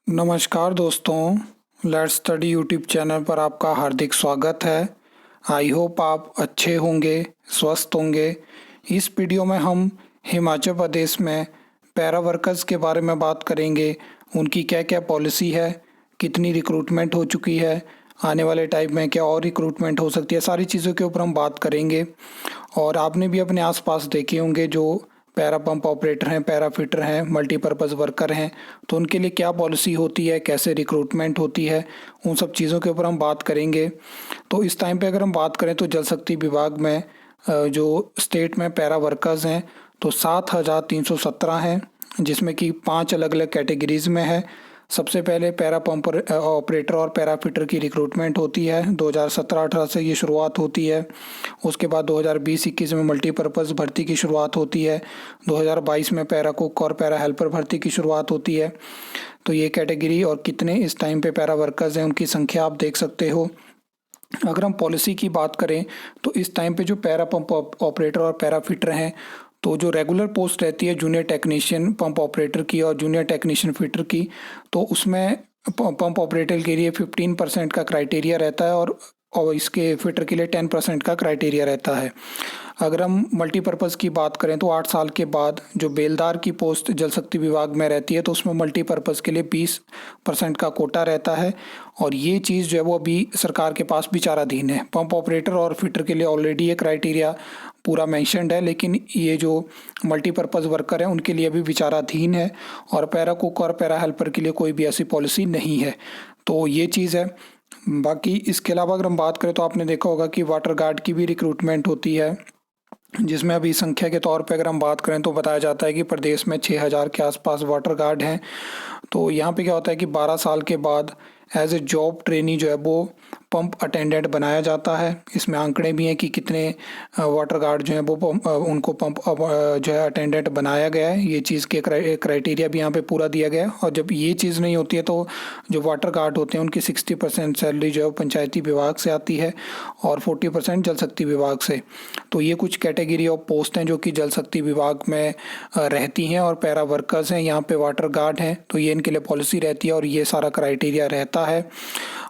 नमस्कार दोस्तों, let's study YouTube channel पर आपका हार्दिक स्वागत है। आई होप आप अच्छे होंगे, स्वस्थ होंगे। इस वीडियो में हम हिमाचल प्रदेश में पैरा वर्कर्स के बारे में बात करेंगे। उनकी क्या क्या पॉलिसी है, कितनी रिक्रूटमेंट हो चुकी है, आने वाले टाइम में क्या और रिक्रूटमेंट हो सकती है, सारी चीज़ों के ऊपर हम बात करेंगे। और आपने भी अपने आसपास देखे होंगे जो पैरा पंप ऑपरेटर हैं, पैरा फिटर हैं, मल्टीपर्पज़ वर्कर हैं, तो उनके लिए क्या पॉलिसी होती है, कैसे रिक्रूटमेंट होती है, उन सब चीज़ों के ऊपर हम बात करेंगे। तो इस टाइम पे अगर हम बात करें तो जल शक्ति विभाग में जो स्टेट में पैरा वर्कर्स हैं तो 7,317 हैं, जिसमें कि 5 अलग अलग कैटेगरीज़ में है। सबसे पहले पैरा पंप ऑपरेटर और पैरा फिटर की रिक्रूटमेंट होती है। 2017-18 से ये शुरुआत होती है। उसके बाद 2020-21 में मल्टीपर्पज़ भर्ती की शुरुआत होती है। 2022 में पैरा कुक और पैरा हेल्पर भर्ती की शुरुआत होती है। तो ये कैटेगरी और कितने इस टाइम पे पैरा वर्कर्स हैं उनकी संख्या आप देख सकते हो। अगर हम पॉलिसी की बात करें तो इस टाइम पे जो पैरा पंप ऑपरेटर और पैरा फिटर हैं तो जो रेगुलर पोस्ट रहती है जूनियर टेक्नीशियन पंप ऑपरेटर की और जूनियर टेक्नीशियन फिटर की, तो उसमें पंप ऑपरेटर के लिए 15% का क्राइटेरिया रहता है और इसके फिटर के लिए 10% का क्राइटेरिया रहता है। अगर हम मल्टीपर्पज़ की बात करें तो 8 साल के बाद जो बेलदार की पोस्ट जल शक्ति विभाग में रहती है तो उसमें मल्टीपर्पज़ के लिए 20% का कोटा रहता है। और ये चीज़ जो है वो अभी सरकार के पास विचाराधीन है। पंप ऑपरेटर और फिटर के लिए ऑलरेडी ये क्राइटेरिया पूरा मेंशन्ड है, लेकिन ये जो मल्टीपर्पज़ वर्कर हैं उनके लिए अभी विचाराधीन है। और पैरा कुक और पैरा हेल्पर के लिए कोई भी ऐसी पॉलिसी नहीं है। तो ये चीज़ है। बाकी इसके अलावा अगर हम बात करें तो आपने देखा होगा कि वाटर गार्ड की भी रिक्रूटमेंट होती है, जिसमें अभी संख्या के तौर पे अगर हम बात करें तो बताया जाता है कि प्रदेश में 6,000 के आसपास वाटर गार्ड हैं। तो यहाँ पे क्या होता है कि 12 साल के बाद एज ए जॉब ट्रेनी जो है वो पंप अटेंडेंट बनाया जाता है। इसमें आंकड़े भी हैं कि कितने वाटर गार्ड जो हैं वो उनको पंप जो है अटेंडेंट बनाया गया है। ये चीज़ के क्राइटेरिया भी यहाँ पे पूरा दिया गया है। और जब ये चीज़ नहीं होती है तो जो वाटर गार्ड होते हैं उनकी 60% सैलरी जो है वो पंचायती विभाग से आती है और 40% जल शक्ति विभाग से। तो ये कुछ कैटेगरी ऑफ पोस्ट हैं जो कि जल शक्ति विभाग में रहती हैं और पैरा वर्कर्स हैं, यहाँ पे वाटर गार्ड हैं, तो ये इनके लिए पॉलिसी रहती है और ये सारा क्राइटेरिया रहता है।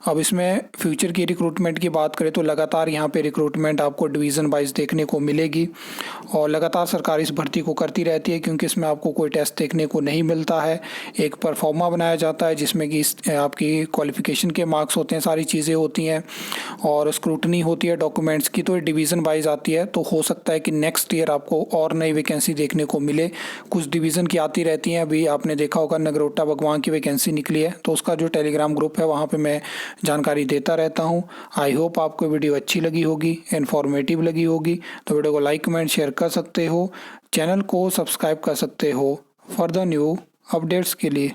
अब इसमें फ्यूचर की रिक्रूटमेंट की बात करें तो लगातार यहाँ पे रिक्रूटमेंट आपको डिवीज़न वाइज देखने को मिलेगी और लगातार सरकार इस भर्ती को करती रहती है, क्योंकि इसमें आपको कोई टेस्ट देखने को नहीं मिलता है। एक परफॉर्मा बनाया जाता है जिसमें कि आपकी क्वालिफिकेशन के मार्क्स होते हैं, सारी चीज़ें होती हैं और स्क्रूटनी होती है डॉक्यूमेंट्स की। तो डिवीज़न वाइज आती है, तो हो सकता है कि नेक्स्ट ईयर आपको और नई वैकेंसी देखने को मिले। कुछ डिवीज़न की आती रहती हैं। अभी आपने देखा होगा नगरोटा बगवां की वैकेंसी निकली है, तो उसका जो टेलीग्राम ग्रुप है वहाँ पर मैं जानकारी देता रहता हूँ। आई होप आपको वीडियो अच्छी लगी होगी, इन्फॉर्मेटिव लगी होगी। तो वीडियो को लाइक कमेंट शेयर कर सकते हो, चैनल को सब्सक्राइब कर सकते हो फॉर द न्यू अपडेट्स के लिए।